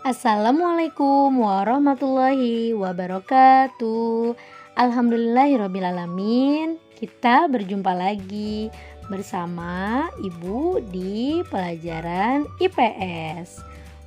Assalamualaikum warahmatullahi wabarakatuh. Alhamdulillahirrabbilalamin. Kita berjumpa lagi bersama Ibu di pelajaran IPS.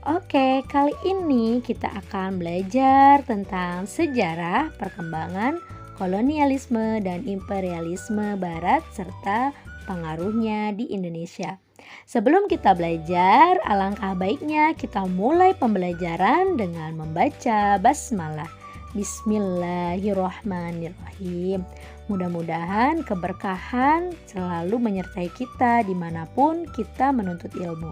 Oke, kali ini kita akan belajar tentang sejarah perkembangan kolonialisme dan imperialisme Barat serta pengaruhnya di Indonesia. Sebelum kita belajar, alangkah baiknya kita mulai pembelajaran dengan membaca basmalah. Bismillahirrahmanirrahim. Mudah-mudahan keberkahan selalu menyertai kita dimanapun kita menuntut ilmu.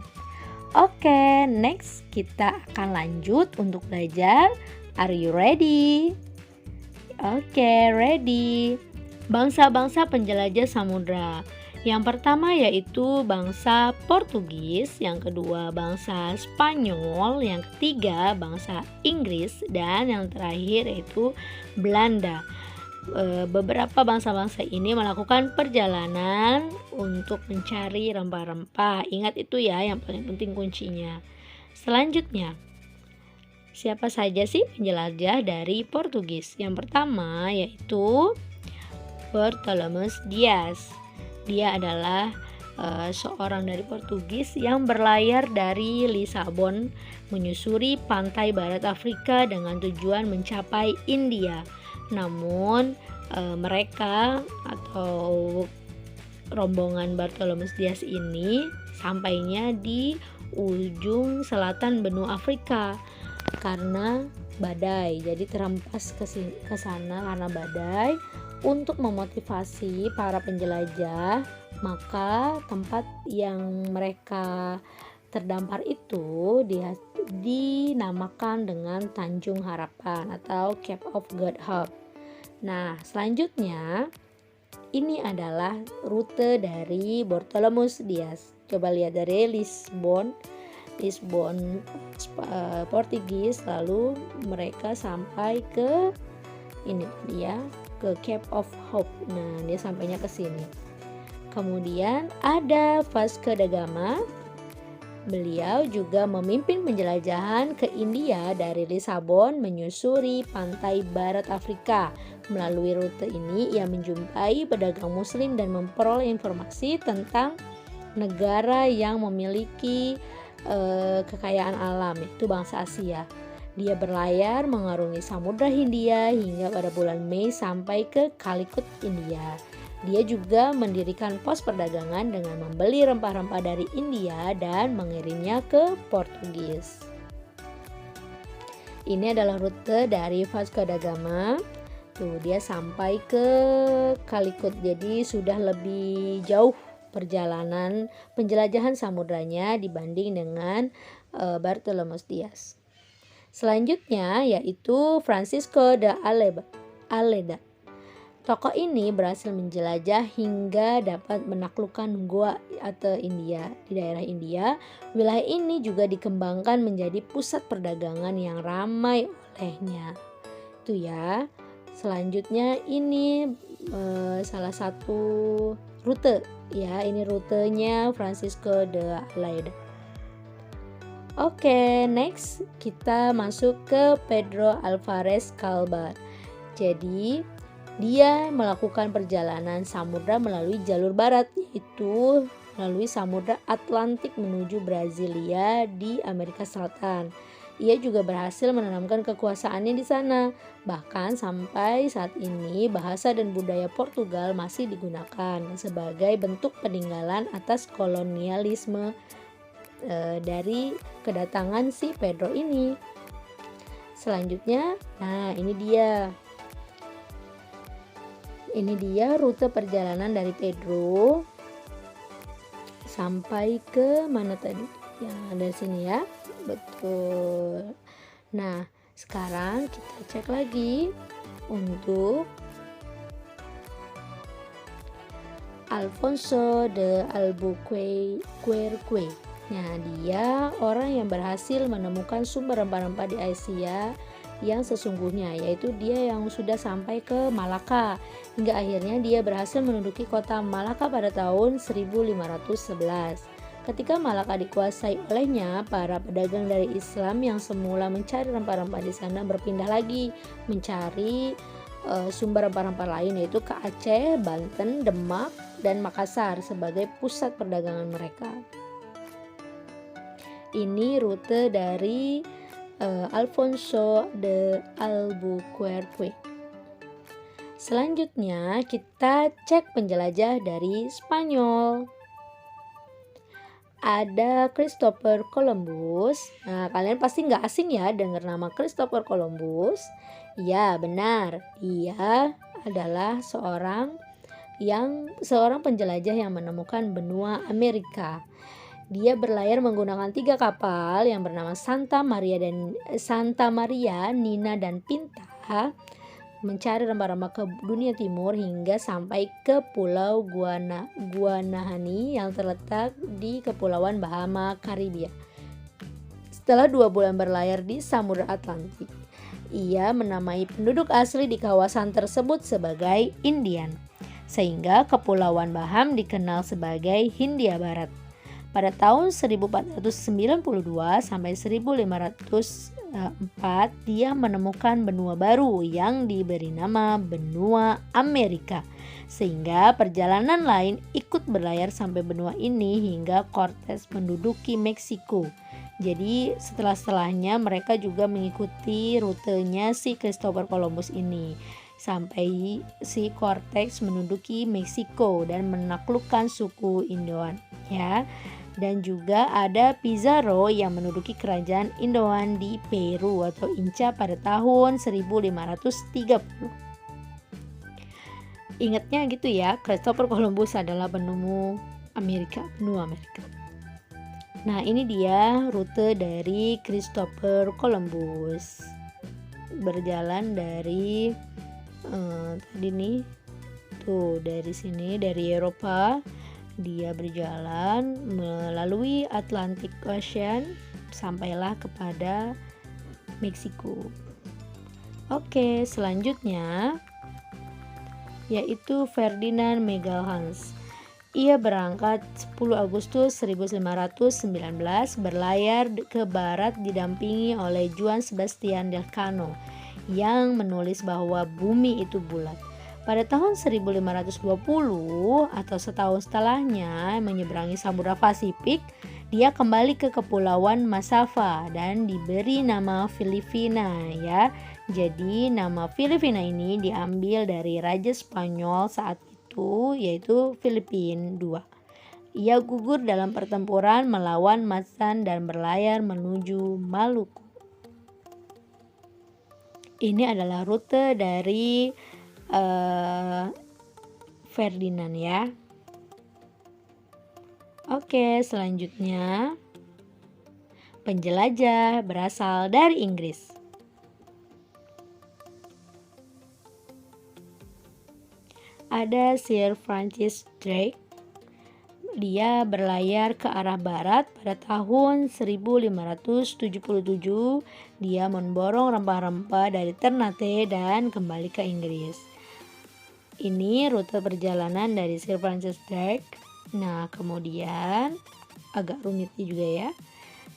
Oke, next kita akan lanjut untuk belajar. Are you ready? Oke, ready. Bangsa-bangsa penjelajah samudra. Yang pertama yaitu bangsa Portugis, yang kedua bangsa Spanyol, yang ketiga bangsa Inggris, dan yang terakhir yaitu Belanda. Beberapa bangsa-bangsa ini melakukan perjalanan untuk mencari rempah-rempah. Ingat itu ya, yang paling penting kuncinya. Selanjutnya, siapa saja sih penjelajah dari Portugis? Yang pertama yaitu Bartolomeu Dias. Dia adalah seorang dari Portugis yang berlayar dari Lisabon menyusuri pantai barat Afrika dengan tujuan mencapai India. Namun mereka atau rombongan Bartolomeu Dias ini sampainya di ujung selatan benua Afrika karena badai. Jadi terhempas ke sana karena badai. Untuk memotivasi para penjelajah, maka tempat yang mereka terdampar itu dinamakan dengan Tanjung Harapan atau Cape of Good Hope. Nah, selanjutnya ini adalah rute dari Bartolomeu Dias. Coba lihat dari Lisbon, Portugis, lalu mereka sampai ke ini dia, ke Cape of Hope. Nah, dia sampainya ke sini. Kemudian ada Vasco da Gama. Beliau juga memimpin penjelajahan ke India dari Lisabon menyusuri pantai barat Afrika. Melalui rute ini ia menjumpai pedagang muslim dan memperoleh informasi tentang negara yang memiliki kekayaan alam, yaitu bangsa Asia. Dia berlayar mengarungi Samudra Hindia hingga pada bulan Mei sampai ke Calicut, India. Dia juga mendirikan pos perdagangan dengan membeli rempah-rempah dari India dan mengirimnya ke Portugis. Ini adalah rute dari Vasco da Gama. Tuh, dia sampai ke Calicut. Jadi sudah lebih jauh perjalanan penjelajahan samudranya dibanding dengan Bartolomeu Dias. Selanjutnya yaitu Francisco de Aleda. Tokoh ini berhasil menjelajah hingga dapat menaklukkan Goa atau India. Di daerah India, wilayah ini juga dikembangkan menjadi pusat perdagangan yang ramai olehnya. Itu ya. Selanjutnya ini salah satu rute ya, ini rutenya Francisco de Aleda. Oke, next kita masuk ke Pedro Alvarez Cabral. Jadi, dia melakukan perjalanan samudra melalui jalur barat, yaitu melalui Samudra Atlantik menuju Brasilia di Amerika Selatan. Ia juga berhasil menanamkan kekuasaannya di sana. Bahkan sampai saat ini bahasa dan budaya Portugal masih digunakan sebagai bentuk peninggalan atas kolonialisme dari kedatangan si Pedro ini. Selanjutnya, nah ini dia rute perjalanan dari Pedro sampai ke mana tadi? Ya, dari sini ya. Betul. Nah, sekarang kita cek lagi untuk Alfonso de Albuquerque. Nah, dia orang yang berhasil menemukan sumber rempah-rempah di Asia yang sesungguhnya, yaitu dia yang sudah sampai ke Malaka. Hingga akhirnya dia berhasil menduduki kota Malaka pada tahun 1511. Ketika Malaka dikuasai olehnya, para pedagang dari Islam yang semula mencari rempah-rempah di sana berpindah lagi mencari sumber rempah-rempah lain, yaitu ke Aceh, Banten, Demak, dan Makassar sebagai pusat perdagangan mereka. Ini rute dari Alfonso de Albuquerque. Selanjutnya kita cek penjelajah dari Spanyol. Ada Christopher Columbus. Nah, kalian pasti nggak asing ya dengar nama Christopher Columbus. Ya, benar. Ia adalah seorang penjelajah yang menemukan benua Amerika. Dia berlayar menggunakan 3 kapal yang bernama Santa Maria, Nina, dan Pinta, mencari rempah-rempah ke dunia timur hingga sampai ke Pulau Guanahani yang terletak di Kepulauan Bahama, Karibia. Setelah 2 bulan berlayar di Samudra Atlantik, ia menamai penduduk asli di kawasan tersebut sebagai Indian, sehingga Kepulauan Baham dikenal sebagai Hindia Barat. Pada tahun 1492 sampai 1504 dia menemukan benua baru yang diberi nama benua Amerika, sehingga perjalanan lain ikut berlayar sampai benua ini hingga Cortez menduduki Meksiko. Jadi setelahnya mereka juga mengikuti rutenya si Christopher Columbus ini sampai si Cortez menduduki Meksiko dan menaklukkan suku Indoan ya. Dan juga ada Pizarro yang menduduki kerajaan Indoan di Peru atau Inca pada tahun 1530. Ingatnya gitu ya, Christopher Columbus adalah benua Amerika. Nah, ini dia rute dari Christopher Columbus. Berjalan dari tadi nih tuh dari sini, dari Eropa. Dia berjalan melalui Atlantic Ocean sampailah kepada Meksiko. Oke, selanjutnya yaitu Ferdinand Magellan. Ia berangkat 10 Agustus 1519 berlayar ke barat didampingi oleh Juan Sebastian Elcano yang menulis bahwa bumi itu bulat. Pada tahun 1520 atau setahun setelahnya menyeberangi Samudra Pasifik, dia kembali ke Kepulauan Masava dan diberi nama Filipina ya. Jadi nama Filipina ini diambil dari Raja Spanyol saat itu yaitu Filipin II. Ia gugur dalam pertempuran melawan Mactan dan berlayar menuju Maluku. Ini adalah rute dari Ferdinand ya. Oke, selanjutnya penjelajah berasal dari Inggris. Ada Sir Francis Drake. Dia berlayar ke arah barat pada tahun 1577. Dia memborong rempah-rempah dari Ternate dan kembali ke Inggris. Ini rute perjalanan dari Sir Francis Drake. Nah, kemudian agak rumit juga ya.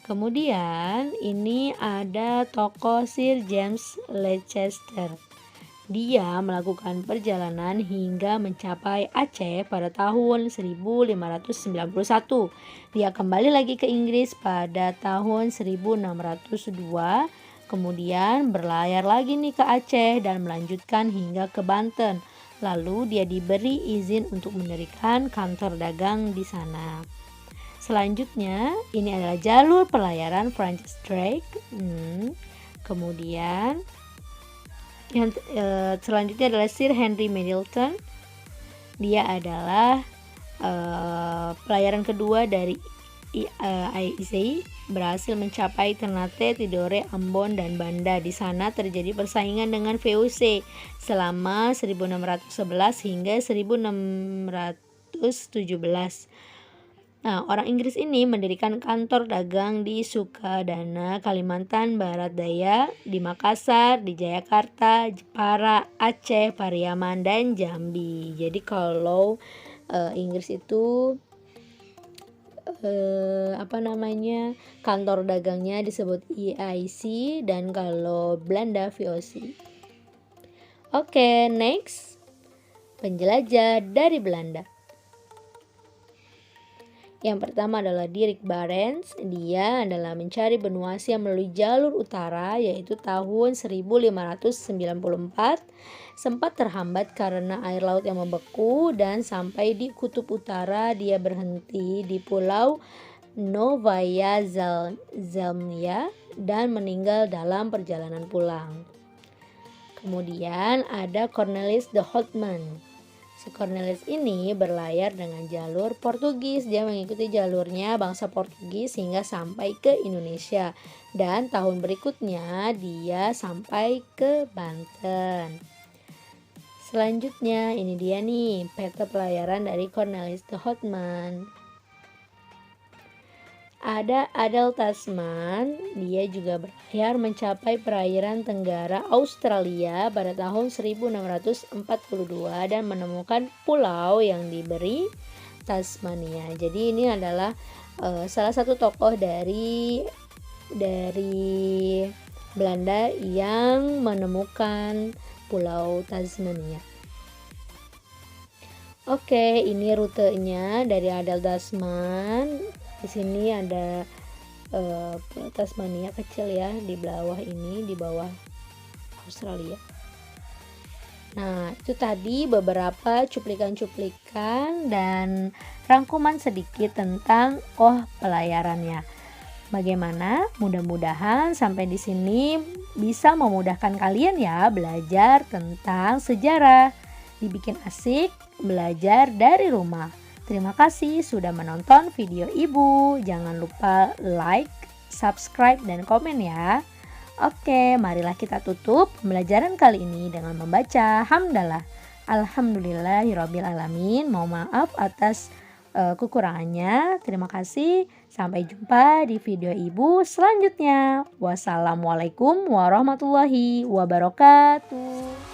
Kemudian ini ada tokoh Sir James Leicester. Dia melakukan perjalanan hingga mencapai Aceh pada tahun 1591. Dia kembali lagi ke Inggris pada tahun 1602. Kemudian berlayar lagi nih ke Aceh dan melanjutkan hingga ke Banten. Lalu dia diberi izin untuk mendirikan kantor dagang di sana. Selanjutnya ini adalah jalur pelayaran Francis Drake. Kemudian yang selanjutnya adalah Sir Henry Middleton. Dia adalah pelayaran kedua dari Isai, berhasil mencapai Ternate, Tidore, Ambon, dan Banda. Di sana terjadi persaingan dengan VOC selama 1611 hingga 1617. Nah, orang Inggris ini mendirikan kantor dagang di Sukadana, Kalimantan Barat Daya, di Makassar, di Jayakarta, Jepara, Aceh, Pariaman, dan Jambi. Jadi kalau Inggris itu kantor dagangnya disebut EIC, dan kalau Belanda VOC. Oke, next. Penjelajah dari Belanda. Yang pertama adalah Dirk Barents. Dia adalah mencari benua Asia melalui jalur utara, yaitu tahun 1594. Sempat terhambat karena air laut yang membeku, dan sampai di kutub utara dia berhenti di pulau Novaya Zemlya dan meninggal dalam perjalanan pulang. Kemudian ada Cornelis de Houtman. Si Cornelis ini berlayar dengan jalur Portugis. Dia mengikuti jalurnya bangsa Portugis hingga sampai ke Indonesia. Dan tahun berikutnya dia sampai ke Banten. Selanjutnya ini dia nih peta pelayaran dari Cornelis de Houtman. Ada Adel Tasman, dia juga berlayar mencapai perairan tenggara Australia pada tahun 1642 dan menemukan pulau yang diberi Tasmania. Jadi ini adalah salah satu tokoh dari Belanda yang menemukan pulau Tasmania. Oke, ini rutenya dari Adel Tasman. Di sini ada Tasmania kecil ya, di bawah ini, di bawah Australia. Nah, itu tadi beberapa cuplikan-cuplikan dan rangkuman sedikit tentang pelayarannya. Bagaimana? Mudah-mudahan sampai di sini bisa memudahkan kalian ya belajar tentang sejarah. Dibikin asik, belajar dari rumah. Terima kasih sudah menonton video Ibu. Jangan lupa like, subscribe, dan komen ya. Oke, marilah kita tutup pembelajaran kali ini dengan membaca hamdalah. Alhamdulillahirabbil alamin. Mohon maaf atas kekurangannya. Terima kasih. Sampai jumpa di video Ibu selanjutnya. Wassalamualaikum warahmatullahi wabarakatuh.